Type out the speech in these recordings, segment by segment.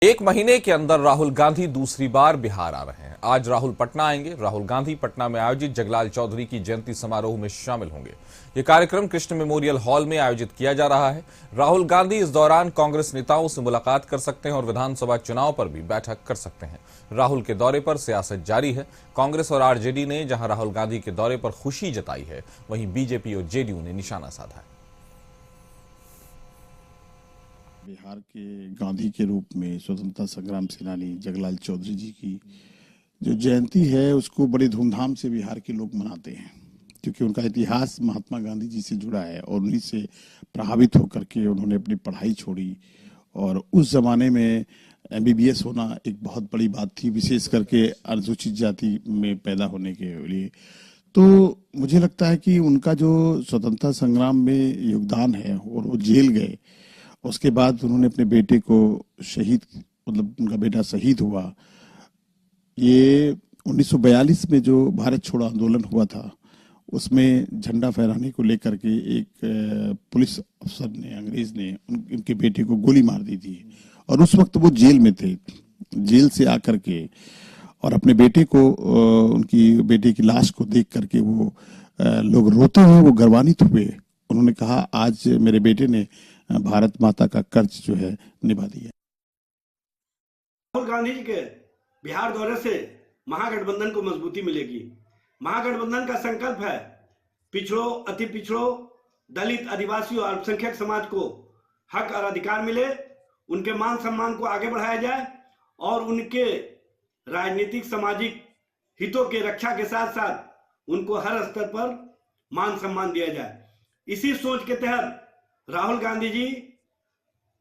एक महीने के अंदर राहुल गांधी दूसरी बार बिहार आ रहे हैं। आज राहुल पटना आएंगे। राहुल गांधी पटना में आयोजित जगलाल चौधरी की जयंती समारोह में शामिल होंगे। यह कार्यक्रम कृष्ण मेमोरियल हॉल में आयोजित किया जा रहा है। राहुल गांधी इस दौरान कांग्रेस नेताओं से मुलाकात कर सकते हैं और विधानसभा चुनाव पर भी बैठक कर सकते हैं। राहुल के दौरे पर सियासत जारी है। कांग्रेस और आरजेडी ने जहां राहुल गांधी के दौरे पर खुशी जताई है, वहीं बीजेपी और जेडीयू ने निशाना साधा है। बिहार के गांधी के रूप में स्वतंत्रता संग्राम सेनानी जगलाल चौधरी जी की जो जयंती है उसको बड़े धूमधाम से बिहार के लोग मनाते हैं, क्योंकि उनका इतिहास महात्मा गांधी जी से जुड़ा है और उन्हीं से प्रभावित होकर के उन्होंने अपनी पढ़ाई छोड़ी। और उस जमाने में एमबीबीएस होना एक बहुत बड़ी बात थी, विशेष करके अनुसूचित जाति में पैदा होने के लिए। तो मुझे लगता है कि उनका जो स्वतंत्रता संग्राम में योगदान है और वो जेल गए, उसके बाद उन्होंने अपने बेटे को शहीद, मतलब उनका बेटा शहीद हुआ। ये 1942 में जो भारत छोड़ो आंदोलन हुआ था, उसमें झंडा फहराने को लेकर के एक पुलिस अफसर ने, अंग्रेज ने उनके बेटे को गोली मार दी थी और उस वक्त वो जेल में थे। जेल से आकर के और अपने बेटे को, उनकी बेटे की लाश को देख करके वो लोग रोते हुए वो गर्वान्वित हुए। उन्होंने कहा, आज मेरे बेटे ने भारत माता का कर्ज जो है निभा दिया। राहुल गांधी जी के बिहार दौरे से महागठबंधन को मजबूती मिलेगी। महागठबंधन का संकल्प है पिछड़ों, अति पिछड़ों, दलित, आदिवासी और अल्पसंख्यक समाज को हक और अधिकार मिले, उनके मान सम्मान को आगे बढ़ाया जाए और उनके राजनीतिक सामाजिक हितों के रक्षा के साथ साथ उनको हर स्तर पर मान सम्मान दिया जाए। इसी सोच के तहत राहुल गांधी जी,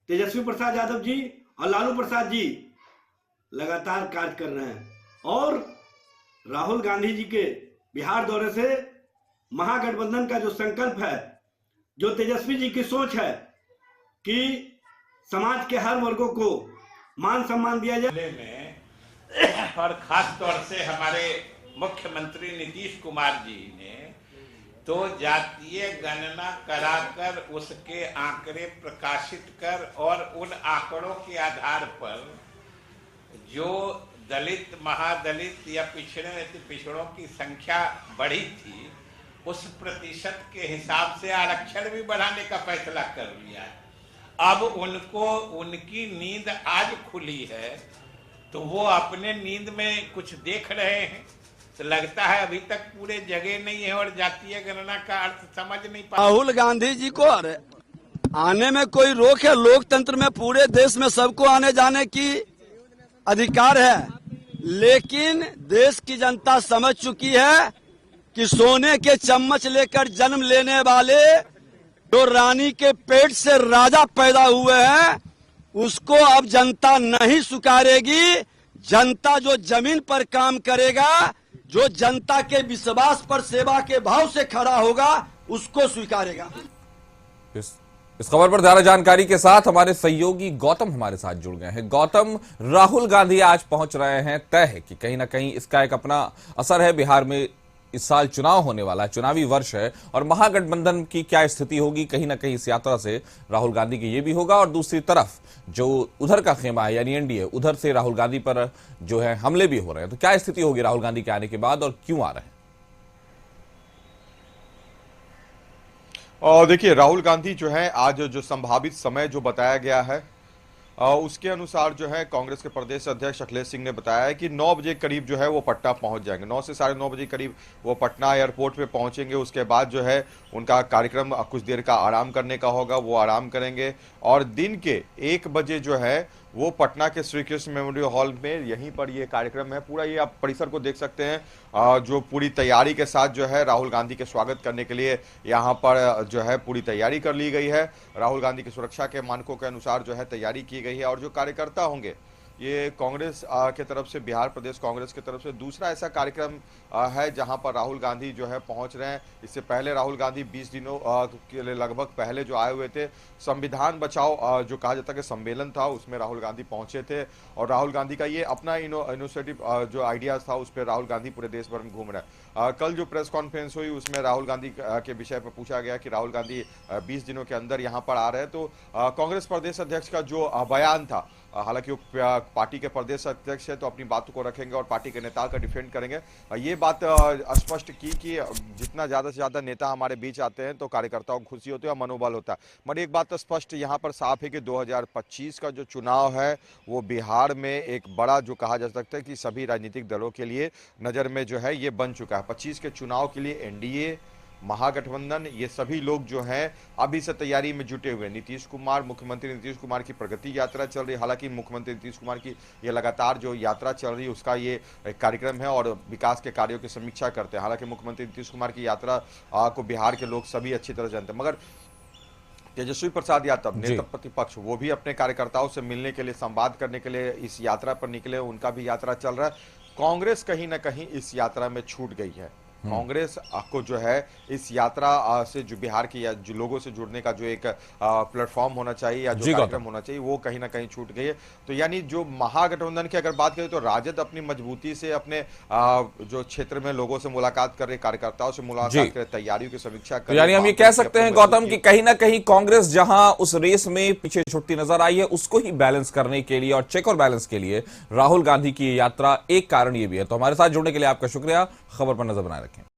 तेजस्वी प्रसाद यादव जी और लालू प्रसाद जी लगातार कार्य कर रहे हैं और राहुल गांधी जी के बिहार दौरे से महागठबंधन का जो संकल्प है, जो तेजस्वी जी की सोच है कि समाज के हर वर्गों को मान सम्मान दिया जाए में और खास तौर से हमारे मुख्यमंत्री नीतीश कुमार जी ने तो जातीय गणना कराकर उसके आंकड़े प्रकाशित कर और उन आंकड़ों के आधार पर जो दलित, महादलित या पिछड़ों की संख्या बढ़ी थी, उस प्रतिशत के हिसाब से आरक्षण भी बढ़ाने का फैसला कर लिया है। अब उनको उनकी नींद आज खुली है तो वो अपने नींद में कुछ देख रहे हैं। तो लगता है अभी तक पूरे जगह नहीं है और जातीय गणना का अर्थ समझ नहीं पा। राहुल गांधी जी को आने में कोई रोक है? लोकतंत्र में पूरे देश में सबको आने जाने की अधिकार है, लेकिन देश की जनता समझ चुकी है कि सोने के चम्मच लेकर जन्म लेने वाले जो रानी के पेट से राजा पैदा हुए हैं, उसको अब जनता नहीं स्वीकारेगी। जनता जो जमीन पर काम करेगा, जो जनता के विश्वास पर सेवा के भाव से खड़ा होगा, उसको स्वीकारेगा। इस खबर पर ज्यादा जानकारी के साथ हमारे सहयोगी गौतम हमारे साथ जुड़ गए हैं। गौतम, राहुल गांधी आज पहुंच रहे हैं, तय है कि कहीं ना कहीं इसका एक अपना असर है। बिहार में इस साल चुनाव होने वाला है, चुनावी वर्ष है, और महागठबंधन की क्या स्थिति होगी, कहीं ना कहीं इस यात्रा से राहुल गांधी की ये भी होगा। और दूसरी तरफ जो उधर का खेमा है यानी एनडीए, उधर से राहुल गांधी पर जो है हमले भी हो रहे हैं। तो क्या स्थिति होगी राहुल गांधी के आने के बाद और क्यों आ रहे हैं? और देखिए, राहुल गांधी जो है आज जो संभावित समय जो बताया गया है उसके अनुसार जो है कांग्रेस के प्रदेश अध्यक्ष अखिलेश सिंह ने बताया है कि 9 बजे करीब जो है वो पटना पहुंच जाएंगे। 9 से 9:30 बजे करीब वो पटना एयरपोर्ट पे पहुंचेंगे। उसके बाद जो है उनका कार्यक्रम कुछ देर का आराम करने का होगा, वो आराम करेंगे और दिन के 1 बजे जो है वो पटना के श्री कृष्ण मेमोरियल हॉल में यहीं पर ये कार्यक्रम है। पूरा ये आप परिसर को देख सकते हैं, जो पूरी तैयारी के साथ जो है राहुल गांधी के स्वागत करने के लिए यहाँ पर जो है पूरी तैयारी कर ली गई है। राहुल गांधी की सुरक्षा के मानकों के अनुसार जो है तैयारी की गई है और जो कार्यकर्ता होंगे, ये कांग्रेस के तरफ से, बिहार प्रदेश कांग्रेस की तरफ से दूसरा ऐसा कार्यक्रम है जहां पर राहुल गांधी जो है पहुंच रहे हैं। इससे पहले राहुल गांधी 20 दिनों के लिए लगभग पहले जो आए हुए थे, संविधान बचाओ जो कहा जाता है कि सम्मेलन था, उसमें राहुल गांधी पहुंचे थे और राहुल गांधी का ये अपना इनिशिएटिव जो आइडियाज था उस पर राहुल गांधी पूरे देश भर में घूम रहे हैं। कल जो प्रेस कॉन्फ्रेंस हुई उसमें राहुल गांधी के विषय पर पूछा गया कि राहुल गांधी 20 दिनों के अंदर यहाँ पर आ रहे हैं, तो कांग्रेस प्रदेश अध्यक्ष का जो बयान था हालांकि वो पार्टी के प्रदेश अध्यक्ष है तो अपनी बातों को रखेंगे और पार्टी के नेता का डिफेंड करेंगे। ये बात स्पष्ट की कि जितना ज़्यादा से ज़्यादा नेता हमारे बीच आते हैं तो कार्यकर्ताओं को खुशी होती है और मनोबल होता है। मगर एक बात तो स्पष्ट यहाँ पर साफ है कि 2025 का जो चुनाव है वो बिहार में एक बड़ा जो कहा जा सकता है कि सभी राजनीतिक दलों के लिए नज़र में जो है ये बन चुका है। 25 के चुनाव के लिए एनडीए, महागठबंधन, ये सभी लोग जो हैं अभी से तैयारी में जुटे हुए हैं। नीतीश कुमार, मुख्यमंत्री नीतीश कुमार की प्रगति यात्रा चल रही है। हालांकि मुख्यमंत्री नीतीश कुमार की ये लगातार जो यात्रा चल रही है उसका ये एक कार्यक्रम है और विकास के कार्यों की समीक्षा करते हैं। हालांकि मुख्यमंत्री नीतीश कुमार की यात्रा को बिहार के लोग सभी अच्छी तरह जानते हैं। मगर तेजस्वी प्रसाद यादव नेता प्रतिपक्ष वो भी अपने कार्यकर्ताओं से मिलने के लिए, संवाद करने के लिए इस यात्रा पर निकले, उनका भी यात्रा चल रहा है। कांग्रेस कहीं ना कहीं इस यात्रा में छूट गई है। कांग्रेस को जो है इस यात्रा से जो बिहार की या जो लोगों से जुड़ने का जो एक प्लेटफॉर्म होना चाहिए या जो कार्यक्रम होना चाहिए वो कहीं ना कहीं छूट गई है। तो यानी जो महागठबंधन की अगर बात करें तो राजद अपनी मजबूती से अपने जो क्षेत्र में लोगों से मुलाकात कर रहे, कार्यकर्ताओं से मुलाकात कर, तैयारियों की समीक्षा कर, यानी हम ये कह सकते हैं गौतम कि कहीं ना कहीं कांग्रेस जहां उस रेस में पीछे छुटती नजर आई है उसको ही बैलेंस करने के लिए और चेक और बैलेंस के लिए राहुल गांधी की यात्रा एक कारण ये भी है। तो हमारे साथ जुड़ने के लिए आपका शुक्रिया। खबर पर नजर बनाए रखें।